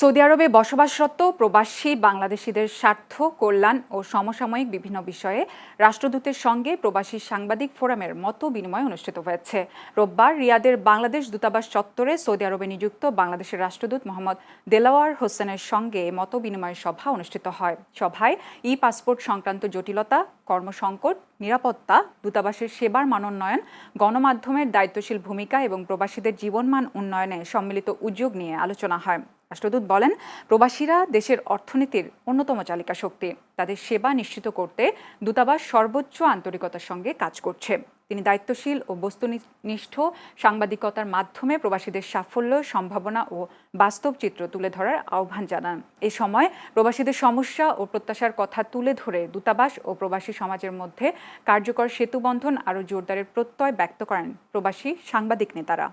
Saudi আরবে বসবাসরত প্রবাসী বাংলাদেশিদের স্বার্থ, কল্যাণ ও সমসাময়িক বিভিন্ন বিষয়ে রাষ্ট্রদূতের সঙ্গে প্রবাসী সাংবাদিক ফোরামের মত বিনিময় অনুষ্ঠিত হয়েছে। রোববার রিয়াদের বাংলাদেশ দূতাবাস চত্বরে সৌদি আরবে নিযুক্ত বাংলাদেশের রাষ্ট্রদূত মোহাম্মদ দেলাওয়ার হোসেনের সঙ্গে মত বিনিময় সভা অনুষ্ঠিত হয়। সভায় ই পাসপোর্ট সংক্রান্ত জটিলতা, কর্মসংকট, নিরাপত্তা, দূতাবাসের সেবার মানোন্নয়ন, গণমাধ্যমের দায়িত্বশীল ভূমিকা এবং প্রবাসীদের জীবনমান উন্নয়নে সম্মিলিত উদ্যোগ নিয়ে আলোচনা হয়। রাষ্ট্রদূত বলেন, প্রবাসীরা দেশের অর্থনীতির অন্যতম চালিকা শক্তি। তাদের সেবা নিশ্চিত করতে দূতাবাস সর্বোচ্চ আন্তরিকতার সঙ্গে কাজ করছে। তিনি দায়িত্বশীল ও বস্তুনিষ্ঠ সাংবাদিকতার মাধ্যমে প্রবাসীদের সাফল্য, সম্ভাবনা ও বাস্তব চিত্র তুলে ধরার আহ্বান জানান। এ সময় প্রবাসীদের সমস্যা ও প্রত্যাশার কথা তুলে ধরে দূতাবাস ও প্রবাসী সমাজের মধ্যে কার্যকর সেতুবন্ধন আরও জোরদারের প্রত্যয় ব্যক্ত করেন প্রবাসী সাংবাদিক নেতারা।